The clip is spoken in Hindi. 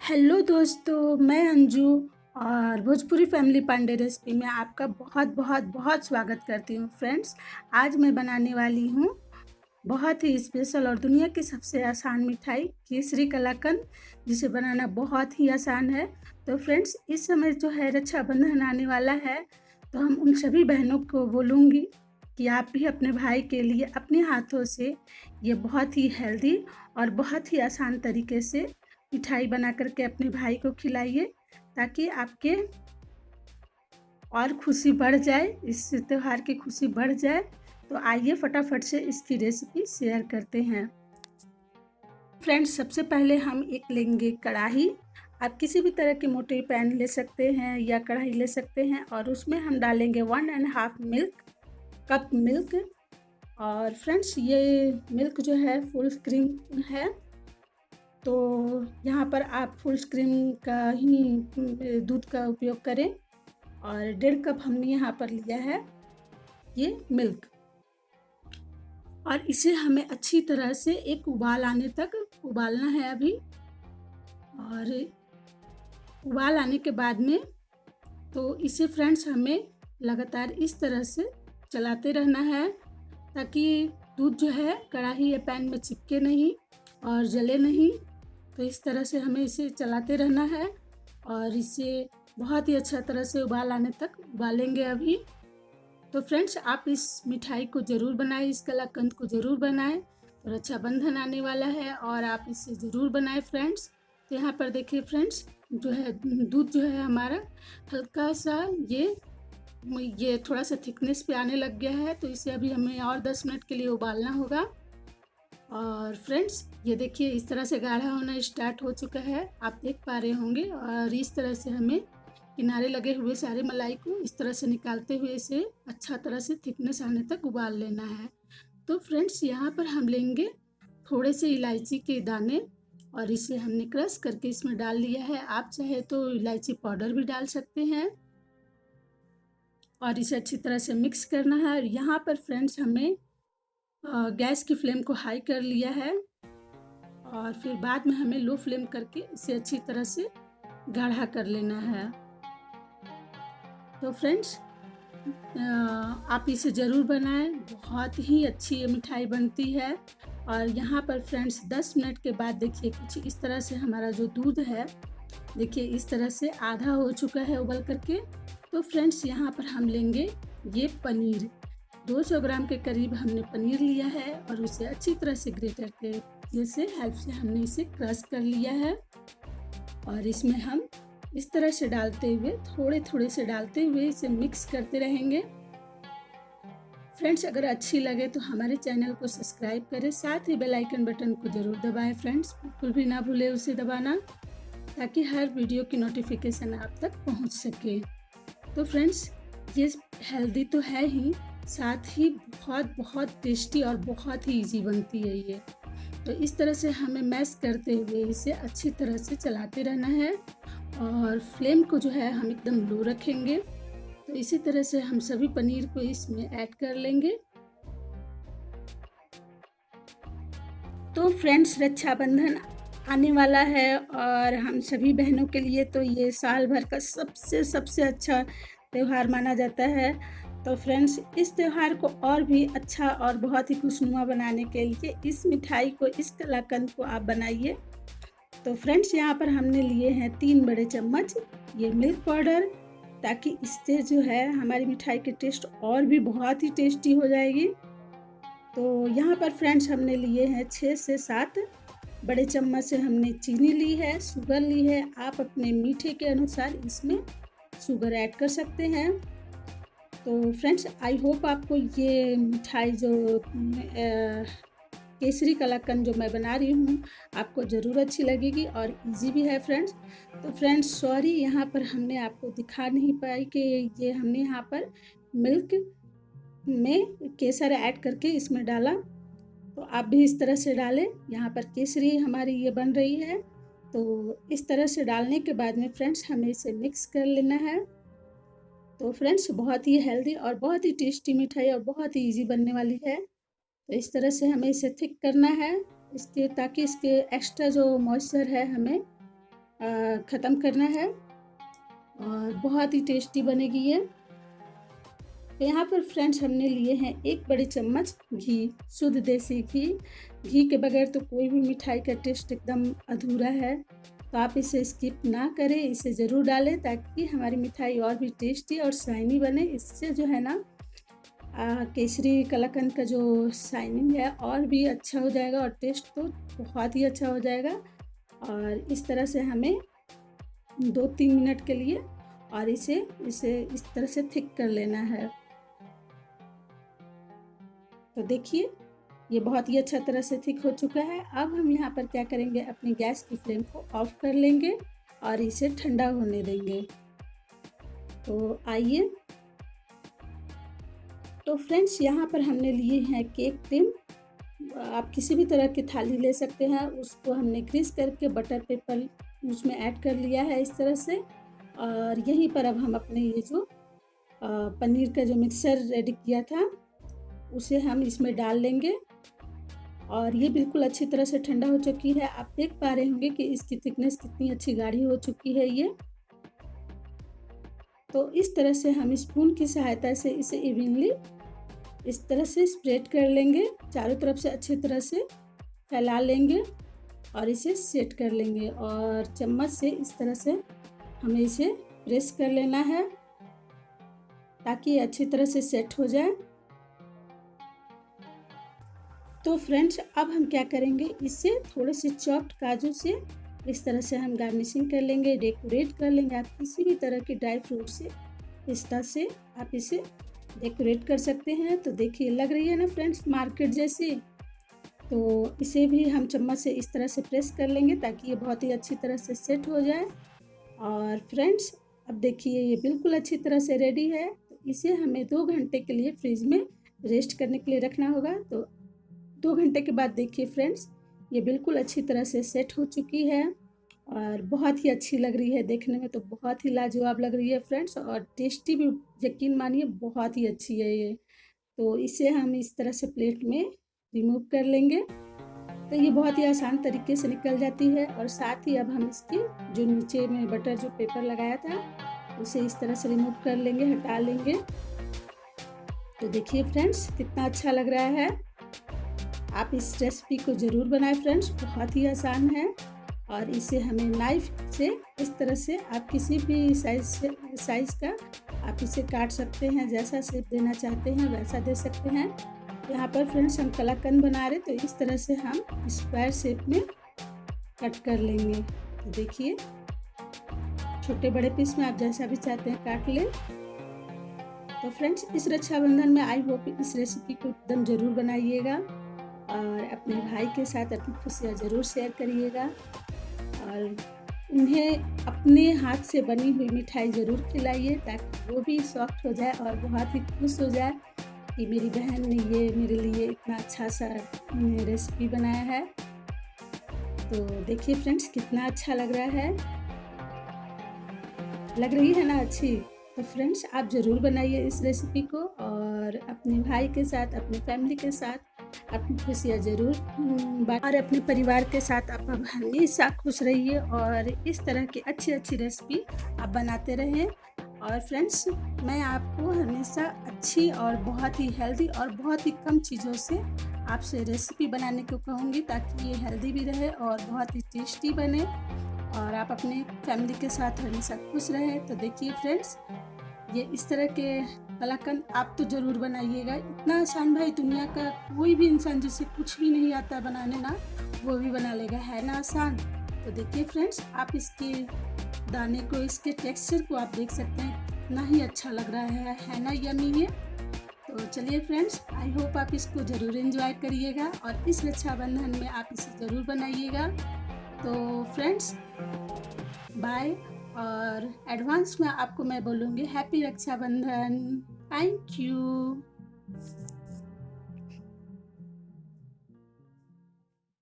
हेलो दोस्तों, मैं अंजू और भोजपुरी फैमिली पांडे रेसिपी में आपका बहुत बहुत बहुत स्वागत करती हूँ। फ्रेंड्स, आज मैं बनाने वाली हूँ बहुत ही स्पेशल और दुनिया की सबसे आसान मिठाई केसरी कलाकंद, जिसे बनाना बहुत ही आसान है। तो फ्रेंड्स, इस समय जो है रक्षाबंधन आने वाला है, तो हम उन सभी बहनों को बोलूँगी कि आप भी अपने भाई के लिए अपने हाथों से ये बहुत ही हेल्दी और बहुत ही आसान तरीके से मिठाई बना करके अपने भाई को खिलाइए, ताकि आपके और खुशी बढ़ जाए, इस त्यौहार की खुशी बढ़ जाए। तो आइए फटाफट से इसकी रेसिपी शेयर करते हैं। फ्रेंड्स, सबसे पहले हम एक लेंगे कढ़ाई। आप किसी भी तरह के मोटे पैन ले सकते हैं या कढ़ाई ले सकते हैं, और उसमें हम डालेंगे 1.5 कप मिल्क। और फ्रेंड्स, ये मिल्क जो है फुल क्रीम है, तो यहाँ पर आप फुल क्रीम का ही दूध का उपयोग करें। और 1.5 कप हमने यहाँ पर लिया है ये मिल्क, और इसे हमें अच्छी तरह से एक उबाल आने तक उबालना है अभी। और उबाल आने के बाद में तो इसे फ्रेंड्स हमें लगातार इस तरह से चलाते रहना है, ताकि दूध जो है कढ़ाई या पैन में चिपके नहीं और जले नहीं। तो इस तरह से हमें इसे चलाते रहना है, और इसे बहुत ही अच्छा तरह से उबाल आने तक उबालेंगे अभी। तो फ्रेंड्स, आप इस मिठाई को ज़रूर बनाएं, इस कलाकंद को ज़रूर बनाएं। तो रक्षाबंधन आने वाला है और आप इसे ज़रूर बनाएं फ्रेंड्स। तो यहाँ पर देखिए फ्रेंड्स, जो है दूध जो है हमारा हल्का सा ये थोड़ा सा थिकनेस पे आने लग गया है। तो इसे अभी हमें और 10 मिनट के लिए उबालना होगा। और फ्रेंड्स, ये देखिए इस तरह से गाढ़ा होना स्टार्ट हो चुका है, आप देख पा रहे होंगे। और इस तरह से हमें किनारे लगे हुए सारे मलाई को इस तरह से निकालते हुए इसे अच्छा तरह से थिकनेस आने तक उबाल लेना है। तो फ्रेंड्स, यहाँ पर हम लेंगे थोड़े से इलायची के दाने, और इसे हमने क्रश करके इसमें डाल लिया है। आप चाहे तो इलायची पाउडर भी डाल सकते हैं, और इसे अच्छी तरह से मिक्स करना है। और यहाँ पर फ्रेंड्स, हमें गैस की फ्लेम को हाई कर लिया है, और फिर बाद में हमें लो फ्लेम करके इसे अच्छी तरह से गाढ़ा कर लेना है। तो फ्रेंड्स, आप इसे ज़रूर बनाएं, बहुत ही अच्छी ये मिठाई बनती है। और यहाँ पर फ्रेंड्स 10 मिनट के बाद देखिए कुछ इस तरह से हमारा जो दूध है, देखिए इस तरह से आधा हो चुका है उबल करके। तो फ्रेंड्स, यहाँ पर हम लेंगे ये पनीर, 200 ग्राम के करीब हमने पनीर लिया है, और उसे अच्छी तरह से ग्रेटर के जैसे हेल्प से हमने इसे क्रश कर लिया है। और इसमें हम इस तरह से डालते हुए, थोड़े थोड़े से डालते हुए इसे मिक्स करते रहेंगे। फ्रेंड्स, अगर अच्छी लगे तो हमारे चैनल को सब्सक्राइब करें, साथ ही बेल आइकन बटन को ज़रूर दबाएं फ्रेंड्स, बिल्कुल भी ना भूलें उसे दबाना, ताकि हर वीडियो की नोटिफिकेशन आप तक पहुंच सके। तो फ्रेंड्स, ये हेल्दी तो है ही, साथ ही बहुत बहुत टेस्टी और बहुत ही इजी बनती है ये। तो इस तरह से हमें मैश करते हुए इसे अच्छी तरह से चलाते रहना है, और फ्लेम को जो है हम एकदम लो रखेंगे। तो इसी तरह से हम सभी पनीर को इसमें ऐड कर लेंगे। तो फ्रेंड्स, रक्षाबंधन आने वाला है, और हम सभी बहनों के लिए तो ये साल भर का सबसे अच्छा त्यौहार माना जाता है। तो फ्रेंड्स, इस त्यौहार को और भी अच्छा और बहुत ही खुशनुमा बनाने के लिए इस मिठाई को, इस कलाकंद को आप बनाइए। तो फ्रेंड्स, यहाँ पर हमने लिए हैं 3 बड़े चम्मच ये मिल्क पाउडर, ताकि इससे जो है हमारी मिठाई की टेस्ट और भी बहुत ही टेस्टी हो जाएगी। तो यहाँ पर फ्रेंड्स हमने लिए हैं 6 से 7 बड़े चम्मच से हमने चीनी ली है, शुगर ली है। आप अपने मीठे के अनुसार इसमें शुगर ऐड कर सकते हैं। तो फ्रेंड्स, आई होप आपको ये मिठाई जो केसरी कलाकंद जो मैं बना रही हूँ आपको ज़रूर अच्छी लगेगी, और इजी भी है फ्रेंड्स। तो फ्रेंड्स, सॉरी यहाँ पर हमने आपको दिखा नहीं पाई कि ये हमने यहाँ पर मिल्क में केसर ऐड करके इसमें डाला। तो आप भी इस तरह से डालें। यहाँ पर केसरी हमारी ये बन रही है। तो इस तरह से डालने के बाद में फ्रेंड्स हमें इसे मिक्स कर लेना है। तो फ्रेंड्स, बहुत ही हेल्दी और बहुत ही टेस्टी मिठाई और बहुत ही ईजी बनने वाली है। तो इस तरह से हमें इसे थिक करना है, इसके ताकि इसके एक्स्ट्रा जो मॉइस्चर है हमें ख़त्म करना है और बहुत ही टेस्टी बनेगी ये। तो यहाँ पर फ्रेंड्स हमने लिए हैं 1 बड़ी चम्मच घी, शुद्ध देसी घी। घी के बगैर तो कोई भी मिठाई का टेस्ट एकदम अधूरा है, तो आप इसे स्किप ना करें, इसे ज़रूर डालें ताकि हमारी मिठाई और भी टेस्टी और शाइनी बने। इससे जो है ना केसरी कलाकंद का जो शाइनिंग है और भी अच्छा हो जाएगा और टेस्ट तो बहुत ही अच्छा हो जाएगा। और इस तरह से हमें 2-3 मिनट के लिए और इसे इस तरह से थिक कर लेना है। तो देखिए ये बहुत ही अच्छा तरह से थिक हो चुका है। अब हम यहाँ पर क्या करेंगे, अपनी गैस की फ्लेम को ऑफ कर लेंगे और इसे ठंडा होने देंगे। तो आइए, तो फ्रेंड्स यहाँ पर हमने लिए हैं केक टिन। आप किसी भी तरह की थाली ले सकते हैं, उसको हमने ग्रीस करके बटर पेपर उसमें ऐड कर लिया है इस तरह से। और यहीं पर अब हम अपने ये जो पनीर का जो मिक्सर रेडी किया था उसे हम इसमें डाल लेंगे। और ये बिल्कुल अच्छी तरह से ठंडा हो चुकी है। आप देख पा रहे होंगे कि इसकी थिकनेस कितनी अच्छी गाढ़ी हो चुकी है ये। तो इस तरह से हम स्पून की सहायता से इसे इवनली इस तरह से स्प्रेड कर लेंगे, चारों तरफ से अच्छी तरह से फैला लेंगे और इसे सेट कर लेंगे। और चम्मच से इस तरह से हमें इसे प्रेस कर लेना है ताकि ये अच्छी तरह से सेट हो जाए। तो फ्रेंड्स अब हम क्या करेंगे, इससे थोड़े से चॉप्ड काजू से इस तरह से हम गार्निशिंग कर लेंगे, डेकोरेट कर लेंगे। आप किसी भी तरह के ड्राई फ्रूट से, पिस्ता से आप इसे डेकोरेट कर सकते हैं। तो देखिए लग रही है ना फ्रेंड्स मार्केट जैसी। तो इसे भी हम चम्मच से इस तरह से प्रेस कर लेंगे ताकि ये बहुत ही अच्छी तरह से सेट हो जाए। और फ्रेंड्स अब देखिए ये बिल्कुल अच्छी तरह से रेडी है। तो इसे हमें 2 घंटे के लिए फ्रिज में रेस्ट करने के लिए रखना होगा। तो 2 घंटे के बाद देखिए फ्रेंड्स ये बिल्कुल अच्छी तरह से सेट हो चुकी है और बहुत ही अच्छी लग रही है, देखने में तो बहुत ही लाजवाब लग रही है फ्रेंड्स। और टेस्टी भी यकीन मानिए बहुत ही अच्छी है ये। तो इसे हम इस तरह से प्लेट में रिमूव कर लेंगे। तो ये बहुत ही आसान तरीके से निकल जाती है। और साथ ही अब हम इसके जो नीचे में बटर जो पेपर लगाया था उसे इस तरह से रिमूव कर लेंगे, हटा लेंगे। तो देखिए फ्रेंड्स कितना अच्छा लग रहा है। आप इस रेसिपी को ज़रूर बनाएं फ्रेंड्स, बहुत ही आसान है। और इसे हमें नाइफ से इस तरह से आप किसी भी साइज़ का आप इसे काट सकते हैं, जैसा शेप देना चाहते हैं वैसा दे सकते हैं। यहाँ पर फ्रेंड्स हम कलाकंद बना रहे तो इस तरह से हम स्क्वायर शेप में कट कर लेंगे। तो देखिए छोटे बड़े पीस में आप जैसा भी चाहते हैं काट लें। तो फ्रेंड्स इस रक्षाबंधन में आई होप इस रेसिपी को एकदम ज़रूर बनाइएगा और अपने भाई के साथ अपनी खुशियाँ ज़रूर शेयर करिएगा और उन्हें अपने हाथ से बनी हुई मिठाई ज़रूर खिलाइए ताकि वो भी सॉफ्ट हो जाए और बहुत ही खुश हो जाए कि मेरी बहन ने ये मेरे लिए इतना अच्छा सा रेसिपी बनाया है। तो देखिए फ्रेंड्स कितना अच्छा लग रहा है, लग रही है ना अच्छी। तो फ्रेंड्स आप ज़रूर बनाइए इस रेसिपी को और अपने भाई के साथ, अपनी फैमिली के साथ अपनी खुशियाँ ज़रूर और अपने परिवार के साथ आप हमेशा खुश रहिए और इस तरह की अच्छी रेसिपी आप बनाते रहें। और फ्रेंड्स मैं आपको हमेशा अच्छी और बहुत ही हेल्दी और बहुत ही कम चीज़ों से आपसे रेसिपी बनाने को कहूँगी ताकि ये हेल्दी भी रहे और बहुत ही टेस्टी बने और आप अपने फैमिली के साथ हमेशा खुश रहें। तो देखिए फ्रेंड्स ये इस तरह के कलाकंद आप तो ज़रूर बनाइएगा। इतना आसान भाई दुनिया का कोई भी इंसान जिसे कुछ भी नहीं आता बनाने ना वो भी बना लेगा, है ना आसान। तो देखिए फ्रेंड्स आप इसके दाने को, इसके टेक्सचर को आप देख सकते हैं कितना ही अच्छा लग रहा है ना यम्मी ये। तो चलिए फ्रेंड्स आई होप आप इसको ज़रूर एंजॉय करिएगा और इस रक्षाबंधन में आप इसे ज़रूर बनाइएगा। तो फ्रेंड्स बाय और एडवांस में आपको मैं बोलूँगी हैप्पी रक्षाबंधन। Thank you.